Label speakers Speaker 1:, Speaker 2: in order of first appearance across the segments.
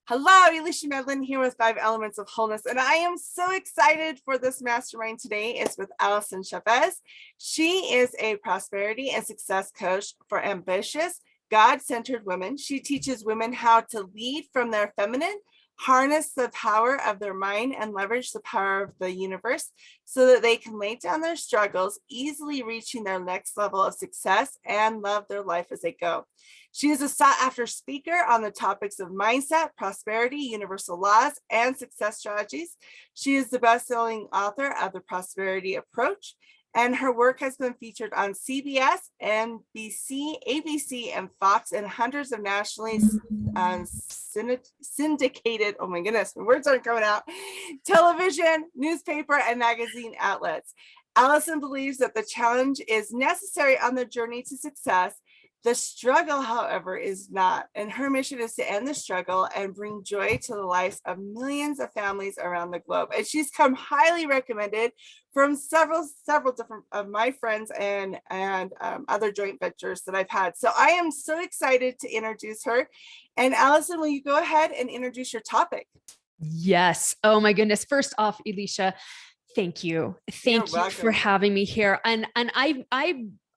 Speaker 1: Hello, Alyson Medlin here with 5 Elements of Wholeness, and I am so excited for this mastermind today. It's with Alyson. She is a prosperity and success coach for ambitious, God-centered women. She teaches women how to lead from their feminine, harness the power of their mind, and leverage the power of the universe so that they can lay down their struggles, easily reaching their next level of success and love their life as they go. She is a sought-after speaker on the topics of mindset, prosperity, universal laws, and success strategies. She is the best-selling author of The Prosperity Approach, and her work has been featured on CBS, NBC, ABC, and Fox, and hundreds of nationally syndicated, oh my goodness, my words aren't coming out, television, newspaper, and magazine outlets. Alyson believes that the challenge is necessary on the journey to success. The struggle, however, is not, and her mission is to end the struggle and bring joy to the lives of millions of families around the globe. And she's come highly recommended from several different of my friends and other joint ventures that I've had. So I am so excited to introduce her. And Alyson, will you go ahead and introduce your topic?
Speaker 2: Yes. Oh my goodness. First off, Elisha, thank you. Thank you for having me here. And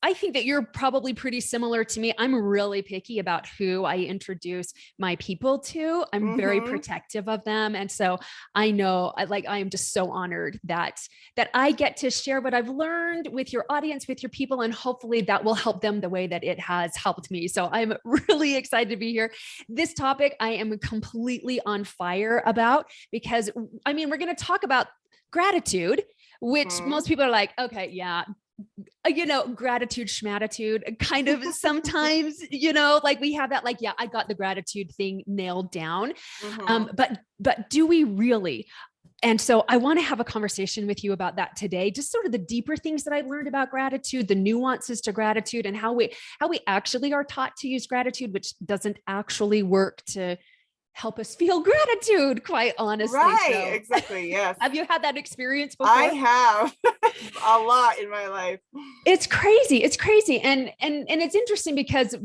Speaker 2: I think that you're probably pretty similar to me. I'm really picky about who I introduce my people to. I'm very protective of them. And so I know I am just so honored that I get to share what I've learned with your audience, with your people, and hopefully that will help them the way that it has helped me. So I'm really excited to be here. This topic I am completely on fire about because we're going to talk about gratitude, which most people are like, okay, yeah, gratitude, schmatitude, kind of sometimes, like we have that, like, yeah, I got the gratitude thing nailed down. But do we really? And so I want to have a conversation with you about that today, just sort of the deeper things that I learned about gratitude, the nuances to gratitude, and how we actually are taught to use gratitude, which doesn't actually work to help us feel gratitude, quite honestly.
Speaker 1: Right, so, exactly, yes.
Speaker 2: Have you had that experience before?
Speaker 1: I have a lot in my life.
Speaker 2: It's crazy. And it's interesting because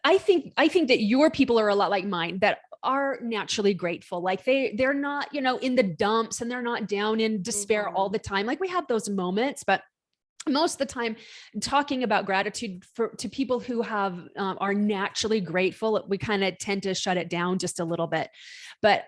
Speaker 2: I think that your people are a lot like mine, that are naturally grateful. Like they're not, in the dumps, and they're not down in despair all the time. Like we have those moments, but most of the time talking about gratitude to people who are naturally grateful, we kind of tend to shut it down just a little bit. But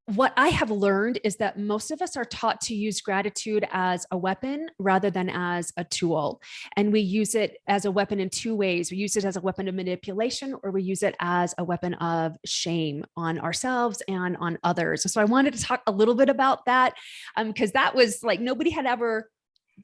Speaker 2: what I have learned is that most of us are taught to use gratitude as a weapon rather than as a tool. And we use it as a weapon in two ways. We use it as a weapon of manipulation, or we use it as a weapon of shame on ourselves and on others. So I wanted to talk a little bit about that because that was like, nobody had ever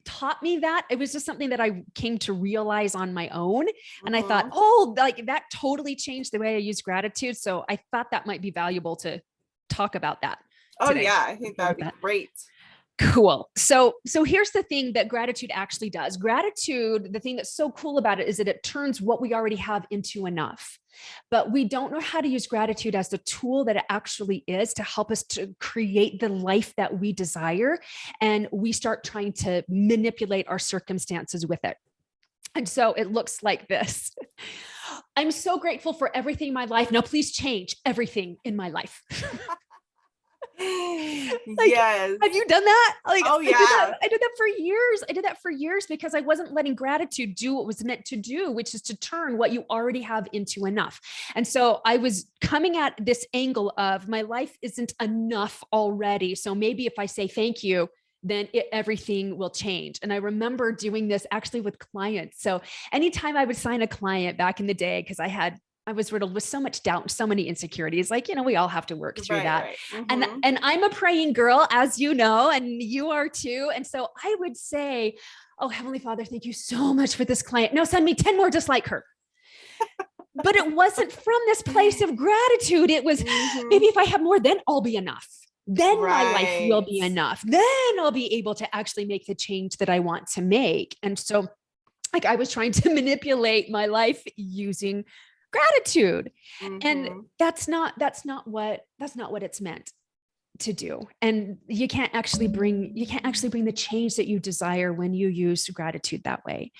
Speaker 2: taught me that. It was just something that I came to realize on my own. And I thought, like that totally changed the way I use gratitude. So I thought that might be valuable to talk about that today.
Speaker 1: Yeah, I think that would be great.
Speaker 2: Cool. So here's the thing that gratitude actually does. Gratitude, the thing that's so cool about it is that it turns what we already have into enough. But we don't know how to use gratitude as the tool that it actually is to help us to create the life that we desire. And we start trying to manipulate our circumstances with it. And so it looks like this. I'm so grateful for everything in my life. Now, please change everything in my life.
Speaker 1: Yes.
Speaker 2: Have you done that? Like,
Speaker 1: oh yeah.
Speaker 2: I did that for years. I did that for years because I wasn't letting gratitude do what was meant to do, which is to turn what you already have into enough. And so I was coming at this angle of my life isn't enough already. So maybe if I say thank you, then everything will change. And I remember doing this actually with clients. So anytime I would sign a client back in the day, because I was riddled with so much doubt, so many insecurities, like, we all have to work through that. Right. And I'm a praying girl, as you know, and you are too. And so I would say, oh, Heavenly Father, thank you so much for this client. No, send me 10 more just like her. But it wasn't from this place of gratitude. It was maybe if I have more, then I'll be enough. Then my life will be enough. Then I'll be able to actually make the change that I want to make. And so like I was trying to manipulate my life using gratitude. And that's not what it's meant to do. And you can't actually bring the change that you desire when you use gratitude that way.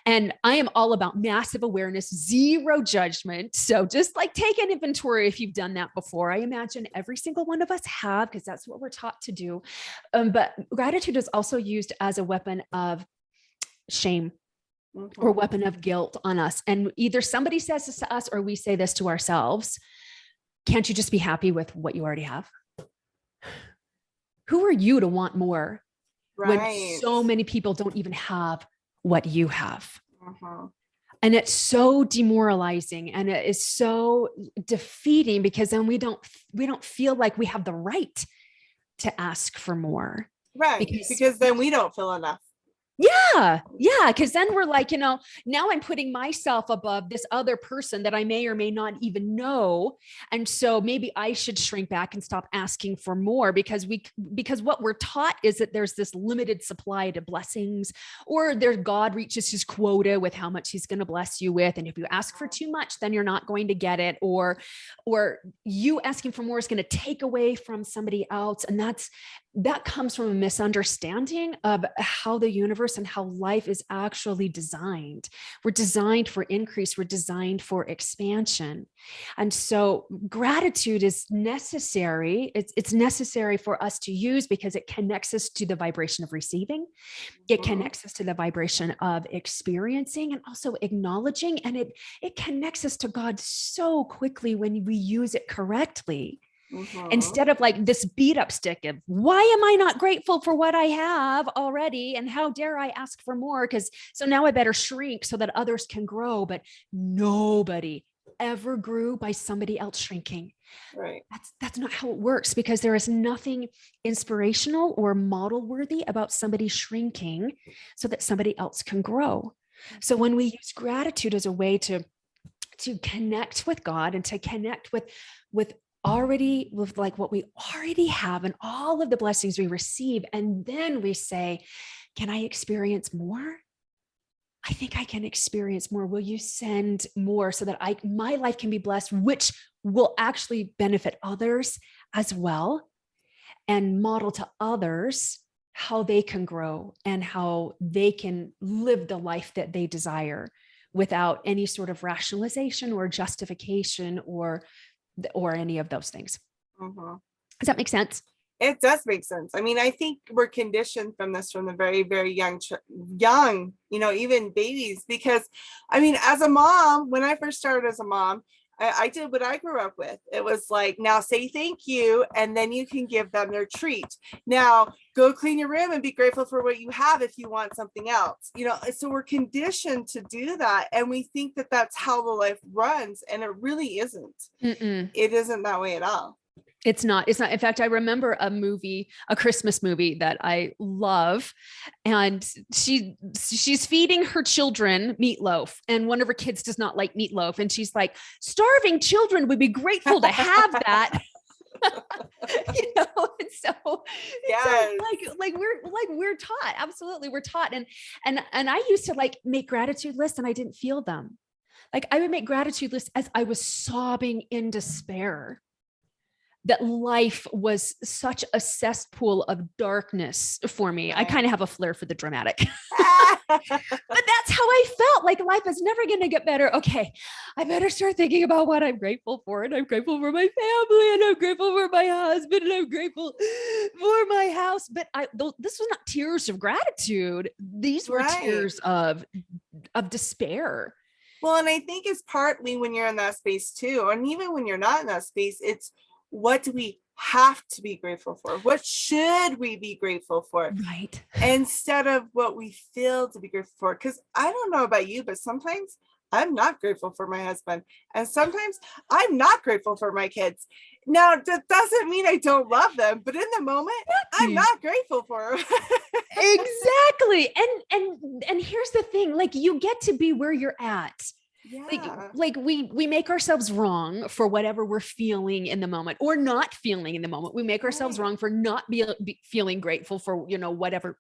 Speaker 2: And I am all about massive awareness, zero judgment. So just like take an inventory if you've done that before. I imagine every single one of us have, because that's what we're taught to do. But gratitude is also used as a weapon of shame or weapon of guilt on us. And either somebody says this to us or we say this to ourselves. Can't you just be happy with what you already have? Who are you to want more when so many people don't even have what you have? And it's so demoralizing and it is so defeating, because then we don't feel like we have the right to ask for more.
Speaker 1: Right. Because then we don't feel enough.
Speaker 2: Yeah. Because then we're like, now I'm putting myself above this other person that I may or may not even know. And so maybe I should shrink back and stop asking for more, because what we're taught is that there's this limited supply to blessings, or God reaches his quota with how much he's going to bless you with. And if you ask for too much, then you're not going to get it, or you asking for more is going to take away from somebody else. And that comes from a misunderstanding of how the universe and how life is actually designed. We're designed for increase. We're designed for expansion. And so gratitude is necessary. It's necessary for us to use because it connects us to the vibration of receiving. It connects us to the vibration of experiencing and also acknowledging. And it connects us to God so quickly when we use it correctly. Instead of like this beat up stick of why am I not grateful for what I have already? And how dare I ask for more? So now I better shrink so that others can grow. But nobody ever grew by somebody else shrinking.
Speaker 1: Right.
Speaker 2: That's not how it works, because there is nothing inspirational or model worthy about somebody shrinking so that somebody else can grow. So when we use gratitude as a way to connect with God and to connect with like what we already have and all of the blessings we receive. And then we say, can I experience more? I think I can experience more. Will you send more so that my life can be blessed, which will actually benefit others as well, and model to others how they can grow and how they can live the life that they desire without any sort of rationalization or justification or any of those things. Does that make sense?
Speaker 1: It does make sense. I mean, I think we're conditioned from the very, very young, even babies, because I mean, as a mom, when I first started as a mom, I did what I grew up with. It was like, now say thank you, and then you can give them their treat. Now go clean your room and be grateful for what you have if you want something else. So we're conditioned to do that. And we think that that's how the life runs. And it really isn't. It isn't that way at all.
Speaker 2: It's not. In fact, I remember a Christmas movie that I love, and she's feeding her children meatloaf, and one of her kids does not like meatloaf. And she's like, starving children would be grateful to have that. And so,
Speaker 1: yes.
Speaker 2: we're taught. Absolutely. We're taught. And I used to like make gratitude lists and I didn't feel them. Like I would make gratitude lists as I was sobbing in despair that life was such a cesspool of darkness for me. I kind of have a flair for the dramatic, but that's how I felt. Like life is never going to get better. Okay, I better start thinking about what I'm grateful for. And I'm grateful for my family, and I'm grateful for my husband, and I'm grateful for my house. But this was not tears of gratitude. These were tears of despair.
Speaker 1: Well, and I think it's partly when you're in that space too, and even when you're not in that space, it's what do we have to be grateful for? What should we be grateful for?
Speaker 2: Right.
Speaker 1: Instead of what we feel to be grateful for. Because I don't know about you, but sometimes I'm not grateful for my husband. And sometimes I'm not grateful for my kids. Now, that doesn't mean I don't love them, but in the moment, I'm not grateful for them.
Speaker 2: Exactly. And here's the thing, like you get to be where you're at.
Speaker 1: Yeah.
Speaker 2: Like we make ourselves wrong for whatever we're feeling in the moment or not feeling in the moment. We make ourselves wrong for not feeling grateful for, whatever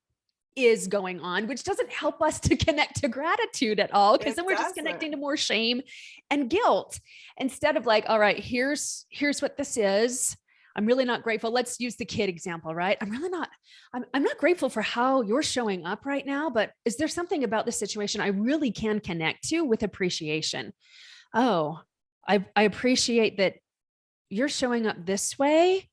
Speaker 2: is going on, which doesn't help us to connect to gratitude at all. Because then we're just connecting to more shame and guilt instead of like, all right, here's what this is. I'm really not grateful. Let's use the kid example, right? I'm not grateful for how you're showing up right now, but is there something about the situation I really can connect to with appreciation? Oh, I appreciate that you're showing up this way,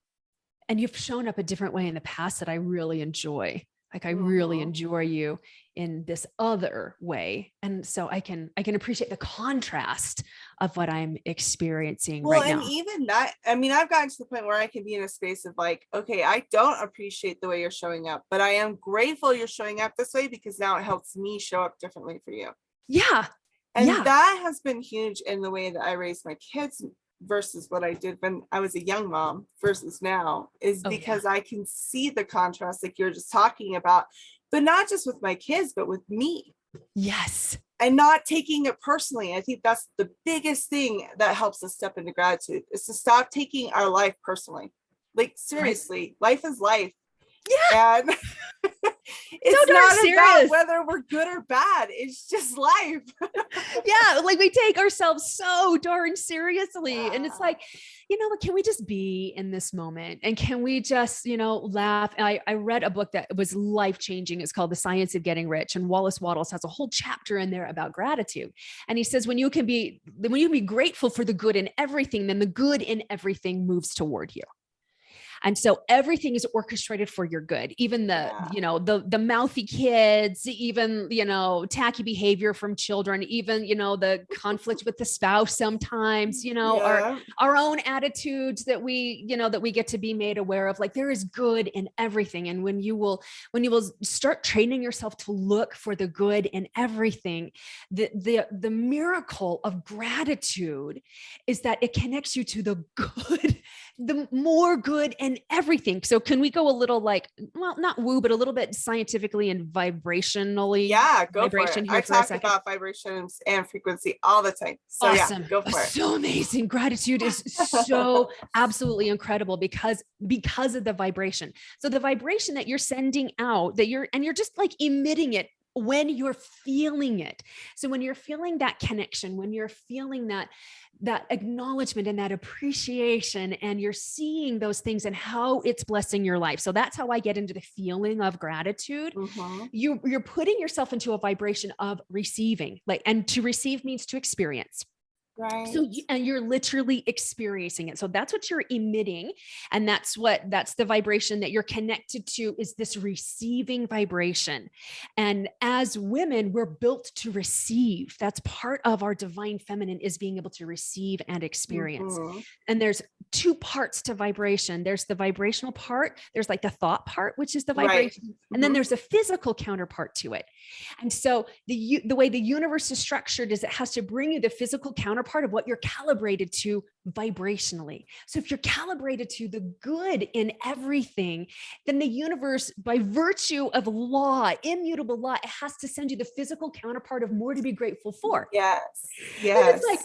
Speaker 2: and you've shown up a different way in the past that I really enjoy. Like I really enjoy you in this other way. And so I can appreciate the contrast of what I'm experiencing right now.
Speaker 1: And even that, I mean, I've gotten to the point where I can be in a space of like, okay, I don't appreciate the way you're showing up, but I am grateful you're showing up this way because now it helps me show up differently for you.
Speaker 2: Yeah.
Speaker 1: And that has been huge in the way that I raise my kids versus what I did when I was a young mom versus now, is because I can see the contrast like you're just talking about, but not just with my kids, but with me.
Speaker 2: Yes.
Speaker 1: And not taking it personally. I think that's the biggest thing that helps us step into gratitude, is to stop taking our life personally. Like seriously, life is life. Yeah. And it's
Speaker 2: so
Speaker 1: not
Speaker 2: serious
Speaker 1: about whether we're good or bad. It's just life.
Speaker 2: Yeah. Like we take ourselves so darn seriously. And it's like, can we just be in this moment? And can we just, laugh? I read a book that was life-changing. It's called The Science of Getting Rich. And Wallace Wattles has a whole chapter in there about gratitude. And he says, when you can be grateful for the good in everything, then the good in everything moves toward you. And so everything is orchestrated for your good, even the mouthy kids, even, tacky behavior from children, even, the conflict with the spouse sometimes, our own attitudes that we get to be made aware of. Like there is good in everything. And when you will start training yourself to look for the good in everything, the miracle of gratitude is that it connects you to the good, the more good in everything. So can we go a little not woo, but a little bit scientifically and vibrationally?
Speaker 1: Yeah, go for it. I talk about vibrations and frequency all the time. So awesome. Yeah, go for it.
Speaker 2: So amazing. Gratitude is so absolutely incredible because of the vibration. So the vibration that you're sending out, you're just like emitting it when you're feeling it. So when you're feeling that connection, when you're feeling that acknowledgement and that appreciation, and you're seeing those things and how it's blessing your life. So that's how I get into the feeling of gratitude. You're putting yourself into a vibration of receiving, and to receive means to experience.
Speaker 1: Right.
Speaker 2: So, and you're literally experiencing it. So that's what you're emitting. And that's the vibration that you're connected to, is this receiving vibration. And as women, we're built to receive. That's part of our divine feminine, is being able to receive and experience. And there's two parts to vibration. There's the vibrational part. There's like the thought part, which is the vibration. Right. And then there's a physical counterpart to it. And so the way the universe is structured is it has to bring you the physical counterpart of what you're calibrated to vibrationally. So if you're calibrated to the good in everything, then the universe, by virtue of law, immutable law, it has to send you the physical counterpart of more to be grateful for.
Speaker 1: Yes.
Speaker 2: And it's like,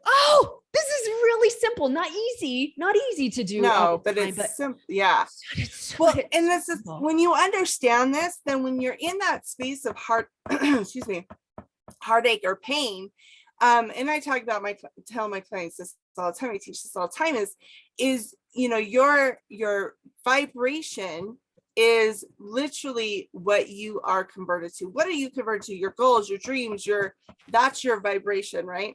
Speaker 2: oh, this is really simple, not easy to do.
Speaker 1: No, but it's simple. Yeah. And this is when you understand this, then when you're in that space of heartache or pain, and I talk about tell my clients this all the time, I teach this all the time, is your vibration is literally what you are converted to. What are you converted to? Your goals, your dreams, that's your vibration, right?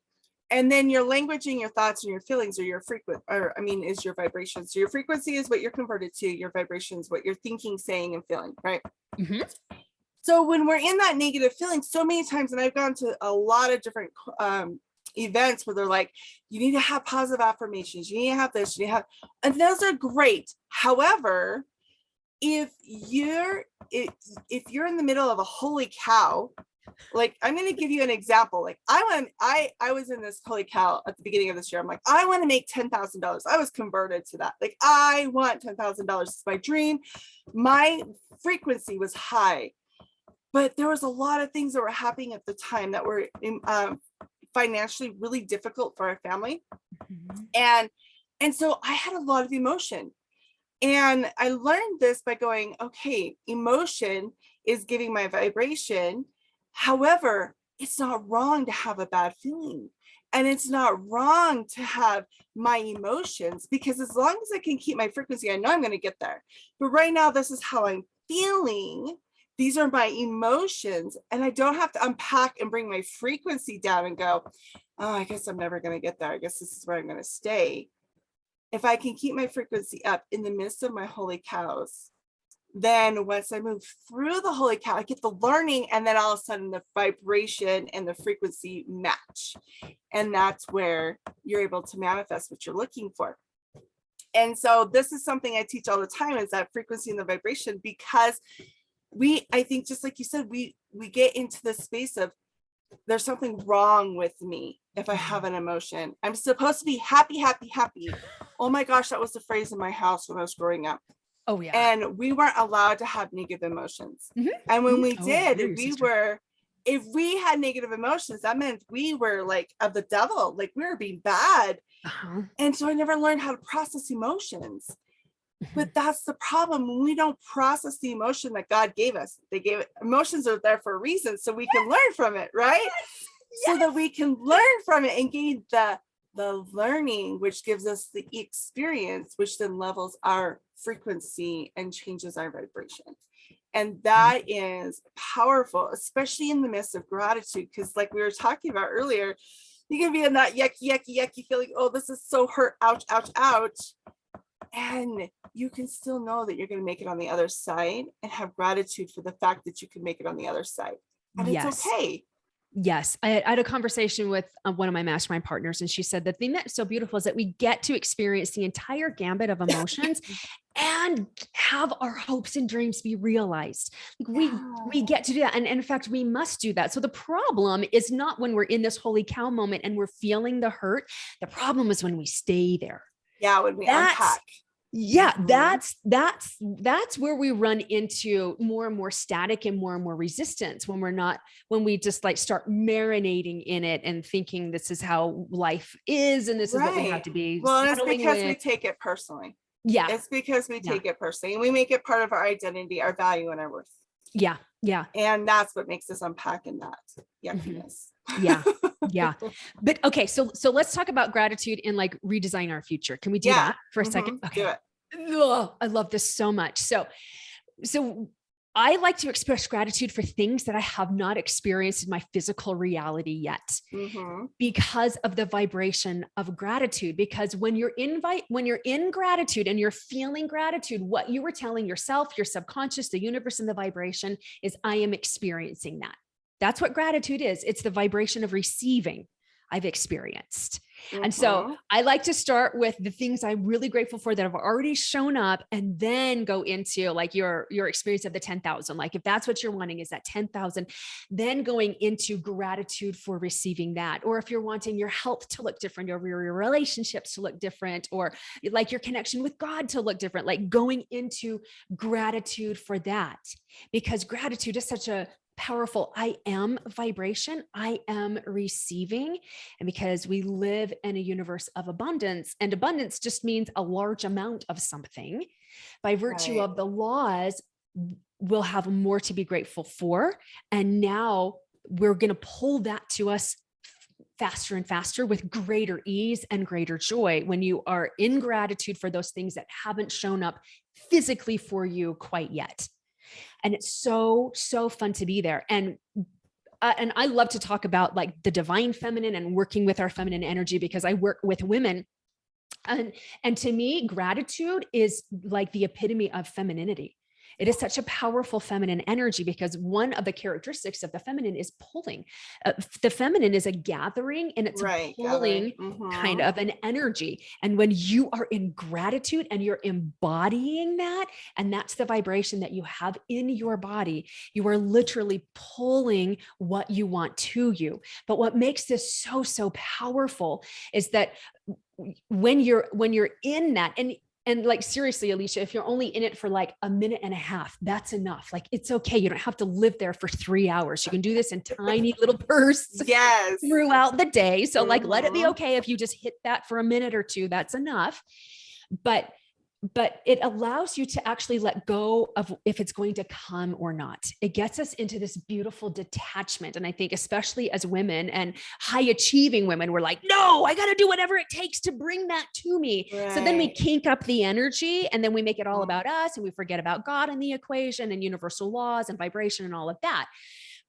Speaker 1: And then your language and your thoughts and your feelings are is your vibration. So your frequency is what you're converted to. Your vibration is what you're thinking, saying, and feeling, right? Mm-hmm. So when we're in that negative feeling, so many times, and I've gone to a lot of different events where they're like, you need to have positive affirmations, you need to have this, and those are great. However, if you're in the middle of a holy cow, like I'm going to give you an example. Like I was in this holy cow at the beginning of this year. I'm like, I want to make $10,000. I was converted to that. Like I want $10,000. It's my dream. My frequency was high. But there was a lot of things that were happening at the time that were financially really difficult for our family. Mm-hmm. And so I had a lot of emotion. And I learned this by going, okay, emotion is giving my vibration. However, it's not wrong to have a bad feeling. And it's not wrong to have my emotions, because as long as I can keep my frequency, I know I'm going to get there. But right now, this is how I'm feeling. These are my emotions. And I don't have to unpack and bring my frequency down and go, oh, I guess I'm never going to get there. I guess this is where I'm going to stay. If I can keep my frequency up in the midst of my holy cows, then once I move through the holy cow, I get the learning, and then all of a sudden the vibration and the frequency match. And that's where you're able to manifest what you're looking for. And so this is something I teach all the time, is that frequency and the vibration, because I think just like you said, we get into the space of, there's something wrong with me if I have an emotion. I'm supposed to be happy, happy, happy. Oh my gosh, that was the phrase in my house when I was growing up.
Speaker 2: Oh yeah.
Speaker 1: And we weren't allowed to have negative emotions. And when we did, if we had negative emotions, that meant we were like of the devil, like we were being bad. And so I never learned how to process emotions. But that's the problem. When we don't process the emotion that God gave us, emotions are there for a reason, so we can learn from it, right? So that we can learn from it and gain the learning, which gives us the experience, which then levels our frequency and changes our vibration. And that is powerful, especially in the midst of gratitude, because like we were talking about earlier, you can be in that yucky feeling, oh, this is so hurt, ouch, ouch, ouch. And you can still know that you're going to make it on the other side, and have gratitude for the fact that you can make it on the other side. And it's okay.
Speaker 2: Yes. I had a conversation with one of my mastermind partners, and she said the thing that's so beautiful is that we get to experience the entire gambit of emotions and have our hopes and dreams be realized. Like we get to do that. And in fact, we must do that. So the problem is not when we're in this holy cow moment and we're feeling the hurt. The problem is when we stay there.
Speaker 1: Yeah, when we unpack.
Speaker 2: Yeah, that's where we run into more and more static and more resistance, when we just like start marinating in it and thinking this is how life is and this is what we have to be.
Speaker 1: Well, it's because we take it personally.
Speaker 2: Yeah.
Speaker 1: It's because we take it personally, and we make it part of our identity, our value, and our worth.
Speaker 2: Yeah. Yeah.
Speaker 1: And that's what makes us unpack in that yuckiness.
Speaker 2: Yeah. Yeah. But okay. So let's talk about gratitude and like redesign our future. Can we do that for a second? Okay.
Speaker 1: Do it.
Speaker 2: Oh, I love this so much. So I like to express gratitude for things that I have not experienced in my physical reality yet, because of the vibration of gratitude. Because when you're in gratitude and you're feeling gratitude, what you were telling yourself, your subconscious, the universe, and the vibration is, I am experiencing that. That's what gratitude is. It's the vibration of receiving I've experienced. And so I like to start with the things I'm really grateful for that have already shown up, and then go into like your experience of the 10,000. Like if that's what you're wanting is that 10,000, then going into gratitude for receiving that. Or if you're wanting your health to look different, or your relationships to look different, or like your connection with God to look different, like going into gratitude for that, because gratitude is such a powerful I am vibration. I am receiving. And because we live in a universe of abundance, and abundance just means a large amount of something, by virtue of the laws, we'll have more to be grateful for. And now we're going to pull that to us faster and faster with greater ease and greater joy when you are in gratitude for those things that haven't shown up physically for you quite yet. And it's so fun to be there. And I love to talk about like the divine feminine and working with our feminine energy, because I work with women. And to me, gratitude is like the epitome of femininity. It is such a powerful feminine energy, because one of the characteristics of the feminine is pulling. The feminine is a gathering, and it's a pulling kind of an energy. And when you are in gratitude and you're embodying that, and that's the vibration that you have in your body, you are literally pulling what you want to you. But what makes this so powerful is that when you're in that, and like, seriously, Alicia, if you're only in it for like a minute and a half, that's enough. Like, it's okay. You don't have to live there for 3 hours. You can do this in tiny little bursts throughout the day. So like, let it be okay if you just hit that for a minute or two, that's enough. But but it allows you to actually let go of if it's going to come or not. It gets us into this beautiful detachment. And I think especially as women and high achieving women, we're like, no, I got to do whatever it takes to bring that to me.
Speaker 1: Right.
Speaker 2: So then we kink up the energy and then we make it all about us and we forget about God in the equation and universal laws and vibration and all of that.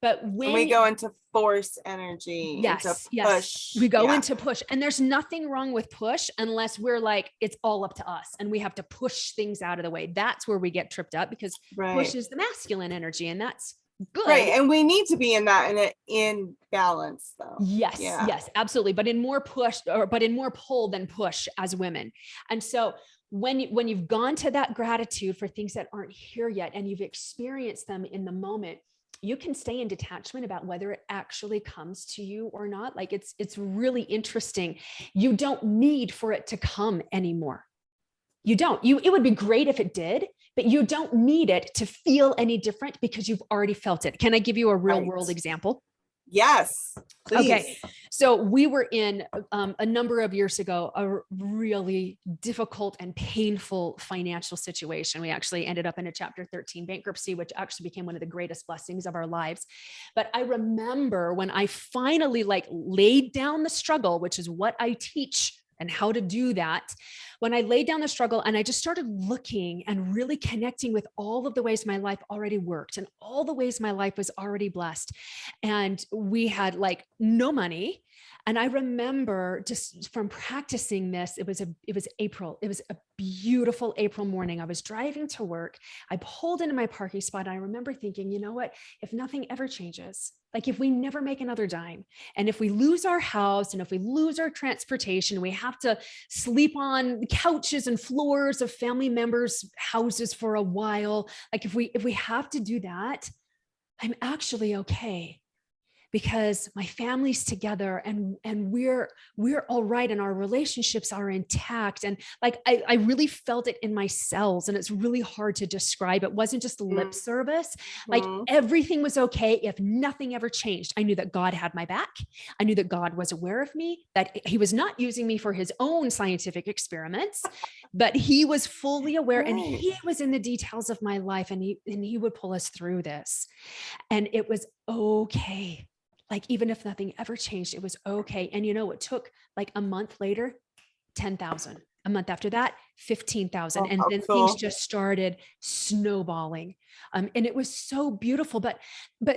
Speaker 2: But when
Speaker 1: we go into force energy,
Speaker 2: yes,
Speaker 1: into push.
Speaker 2: We go into push, and there's nothing wrong with push unless we're like, it's all up to us and we have to push things out of the way. That's where we get tripped up, because push is the masculine energy, and that's good.
Speaker 1: Right. And we need to be in that in balance though.
Speaker 2: Yes. Yeah. Yes, absolutely. But in more pull than push as women. And so when you've gone to that gratitude for things that aren't here yet, and you've experienced them in the moment, you can stay in detachment about whether it actually comes to you or not. Like it's really interesting. You don't need for it to come anymore. You don't. It would be great if it did, but you don't need it to feel any different because you've already felt it. Can I give you a real world example?
Speaker 1: Yes, please.
Speaker 2: Okay. So we were in a number of years ago, a really difficult and painful financial situation. We actually ended up in a Chapter 13 bankruptcy, which actually became one of the greatest blessings of our lives. But I remember when I finally laid down the struggle, which is what I teach and how to do that. When I laid down the struggle and I just started looking and really connecting with all of the ways my life already worked and all the ways my life was already blessed. And we had no money. And I remember just from practicing this, it was April. It was a beautiful April morning. I was driving to work. I pulled into my parking spot. And I remember thinking, you know what, if nothing ever changes, if we never make another dime, and if we lose our house, and if we lose our transportation, we have to sleep on couches and floors of family members' houses for a while. If we have to do that, I'm actually okay, because my family's together and we're all right, and our relationships are intact. And I really felt it in my cells, and it's really hard to describe. It wasn't just lip service. Everything was okay if nothing ever changed. I knew that God had my back. I knew that God was aware of me, that he was not using me for his own scientific experiments, but he was fully aware, and he was in the details of my life, and he would pull us through this. And it was okay. Even if nothing ever changed, it was okay. And it took a month later, 10,000. A month after that, 15,000. And then things just started snowballing. And it was so beautiful. But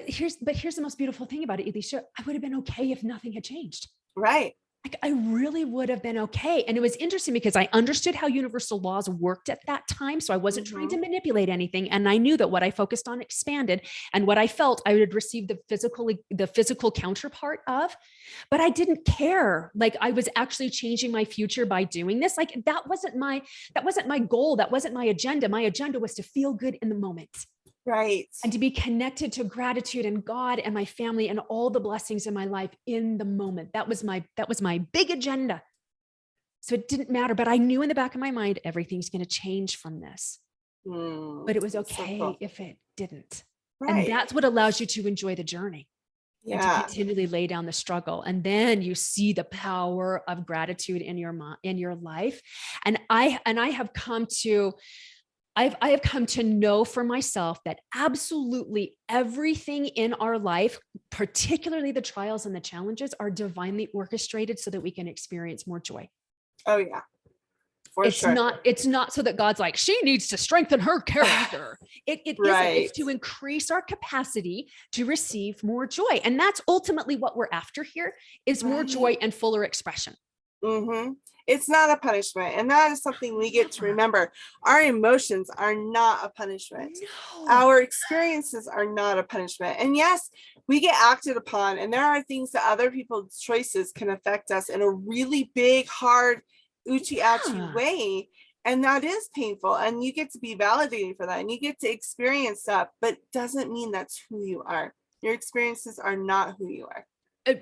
Speaker 2: here's the most beautiful thing about it, Alicia. I would have been okay if nothing had changed.
Speaker 1: Right.
Speaker 2: I really would have been okay. And it was interesting because I understood how universal laws worked at that time. So I wasn't trying to manipulate anything. And I knew that what I focused on expanded, and what I felt I would receive the physical counterpart of, but I didn't care. I was actually changing my future by doing this. That wasn't my goal. That wasn't my agenda. My agenda was to feel good in the moment.
Speaker 1: Right.
Speaker 2: And to be connected to gratitude and God and my family and all the blessings in my life in the moment. That was my big agenda. So it didn't matter, but I knew in the back of my mind, everything's going to change from this. But it was okay if it didn't. Right. And that's what allows you to enjoy the journey. And to continually lay down the struggle. And then you see the power of gratitude in your life. And I have come to I have come to know for myself that absolutely everything in our life, particularly the trials and the challenges, are divinely orchestrated so that we can experience more joy.
Speaker 1: Oh yeah.
Speaker 2: It's not so that God's like, she needs to strengthen her character. It's to increase our capacity to receive more joy. And that's ultimately what we're after here, is more joy and fuller expression.
Speaker 1: Mm-hmm. It's not a punishment. And that is something we get to remember. Our emotions are not a punishment. No. Our experiences are not a punishment. And yes, we get acted upon, and there are things that other people's choices can affect us in a really big, hard, uchi-achi way. And that is painful. And you get to be validated for that. And you get to experience that, but doesn't mean that's who you are. Your experiences are not who you are.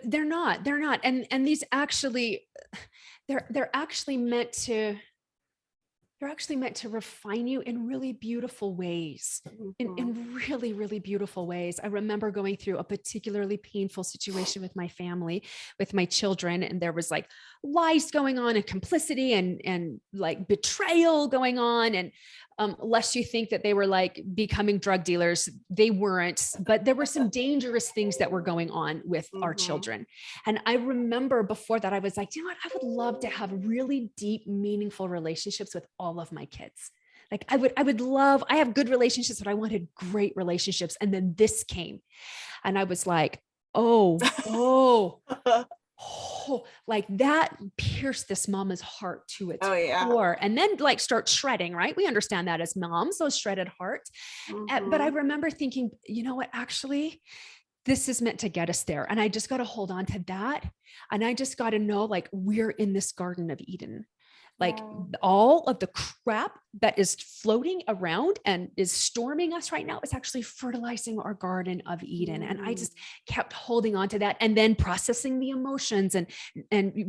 Speaker 2: They're not. And these actually, they're actually meant to they're actually meant to refine you in really beautiful ways, in really, really beautiful ways. I remember going through a particularly painful situation with my family, with my children, and there was like lies going on and complicity and like betrayal going on. And lest you think that they were like becoming drug dealers, they weren't, but there were some dangerous things that were going on with our children. And I remember before that, I was like, you know what? I would love to have really deep, meaningful relationships with all of my kids. Like I have good relationships, but I wanted great relationships. And then this came and I was like, oh, like that pierced this mama's heart to its core, and then like start shredding, right? We understand that as moms, those shredded hearts. But I remember thinking, you know what, actually, this is meant to get us there. And I just got to hold on to that. And I just got to know, like, we're in this Garden of Eden. Like all of the crap that is floating around and is storming us right now is actually fertilizing our Garden of Eden. And I just kept holding on to that and then processing the emotions. And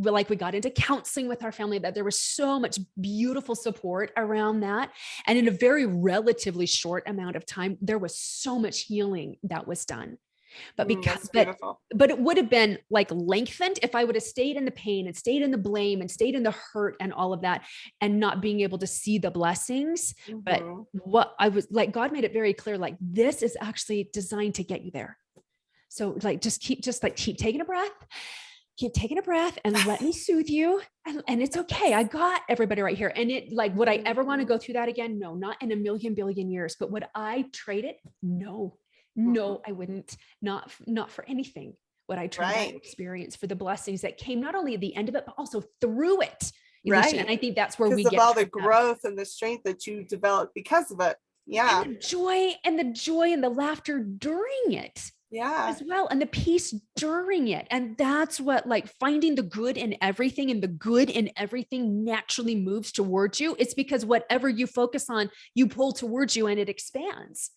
Speaker 2: like we got into counseling with our family, that there was so much beautiful support around that. And in a very relatively short amount of time, there was so much healing that was done. But but it would have been like lengthened if I would have stayed in the pain and stayed in the blame and stayed in the hurt and all of that, and not being able to see the blessings. But what I was like, God made it very clear, like, this is actually designed to get you there. So like, keep taking a breath and let me soothe you. And it's okay. I got everybody right here. And it, like, would I ever want to go through that again? No, not in a million billion years. But would I trade it? No, I wouldn't. Not for anything would I trade that experience for the blessings that came not only at the end of it, but also through it. Right. And I think that's where we get
Speaker 1: all the growth and the strength that you developed because of it. Yeah.
Speaker 2: And the joy and the laughter during it.
Speaker 1: Yeah.
Speaker 2: As well. And the peace during it. And that's what, like, finding the good in everything, and the good in everything naturally moves towards you. It's because whatever you focus on, you pull towards you and it expands.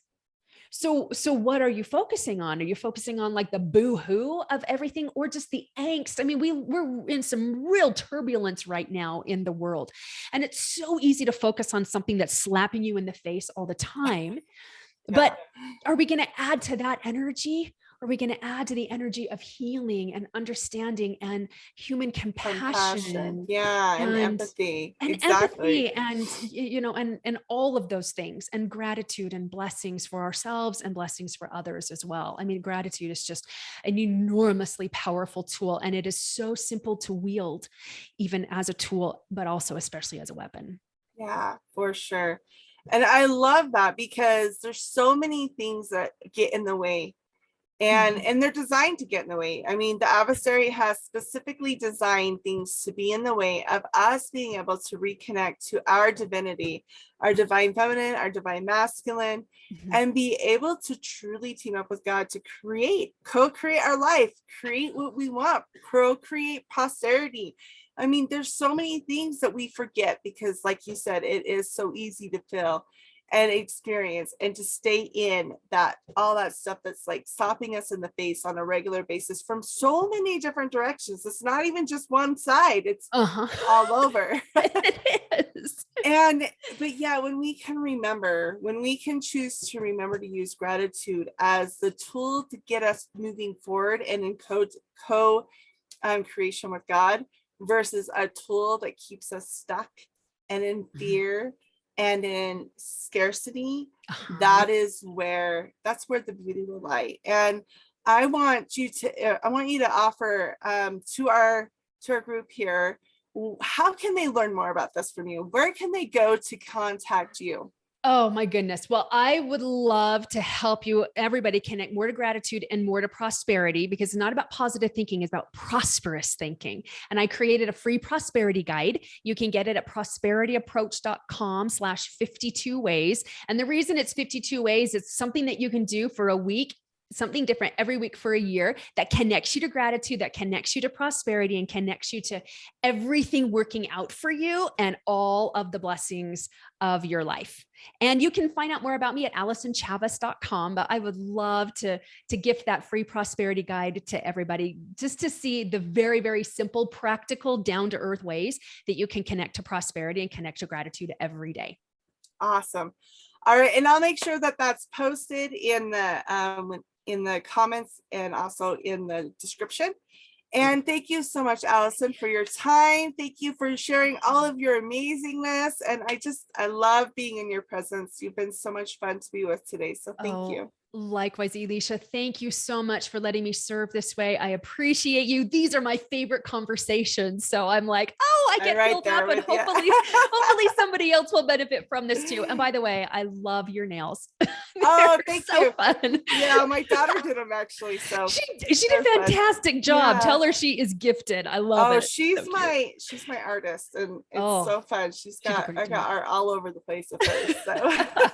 Speaker 2: So what are you focusing on? Are you focusing on like the boo-hoo of everything, or just the angst? I mean, we're in some real turbulence right now in the world, and it's so easy to focus on something that's slapping you in the face all the time. But are we going to add to that energy? Are we going to add to the energy of healing and understanding and human compassion?
Speaker 1: Yeah. And empathy.
Speaker 2: And empathy, and, you know, and all of those things, and gratitude and blessings for ourselves and blessings for others as well. I mean, gratitude is just an enormously powerful tool, and it is so simple to wield, even as a tool, but also especially as a weapon.
Speaker 1: Yeah, for sure. And I love that, because there's so many things that get in the way, and they're designed to get in the way. I mean, the adversary has specifically designed things to be in the way of us being able to reconnect to our divinity, our divine feminine, our divine masculine, and be able to truly team up with God to co-create our life, create what we want, procreate posterity. I mean, there's so many things that we forget because, like you said, it is so easy to feel and experience and to stay in that, all that stuff that's like stopping us in the face on a regular basis from so many different directions. It's not even just one side, it's all over.
Speaker 2: It is.
Speaker 1: But yeah, when we can choose to remember to use gratitude as the tool to get us moving forward and in creation with God, versus a tool that keeps us stuck and in fear and in scarcity, that's where the beauty will lie. And I want you to offer to our group here, how can they learn more about this from you? Where can they go to contact you?
Speaker 2: Oh my goodness. Well, I would love to help you, everybody, connect more to gratitude and more to prosperity, because it's not about positive thinking, it's about prosperous thinking. And I created a free prosperity guide. You can get it at prosperityapproach.com/52 ways. And the reason it's 52 ways, it's something that you can do for a week something different every week for a year that connects you to gratitude, that connects you to prosperity, and connects you to everything working out for you and all of the blessings of your life. And you can find out more about me at AlysonChavez.com, but I would love to gift that free prosperity guide to everybody, just to see the very, very simple, practical, down-to-earth ways that you can connect to prosperity and connect to gratitude every day.
Speaker 1: Awesome. All right. And I'll make sure that that's posted in the comments and also in the description. And thank you so much, Alyson, for your time. Thank you for sharing all of your amazingness. And I love being in your presence. You've been so much fun to be with today. So thank you.
Speaker 2: Likewise, Elisha, thank you so much for letting me serve this way. I appreciate you. These are my favorite conversations. So I'm like, I get filled up, and hopefully somebody else will benefit from this too. And by the way, I love your nails.
Speaker 1: Oh, thank you.
Speaker 2: Fun.
Speaker 1: Yeah, my daughter did them actually. So
Speaker 2: she did a fantastic job. Yeah. Tell her she is gifted. I love it.
Speaker 1: She's my artist, and it's so fun. I got art all over the place with her.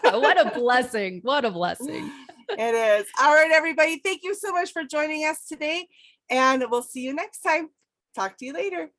Speaker 1: So
Speaker 2: what a blessing. What a blessing.
Speaker 1: It is. All right, everybody. Thank you so much for joining us today, and we'll see you next time. Talk to you later.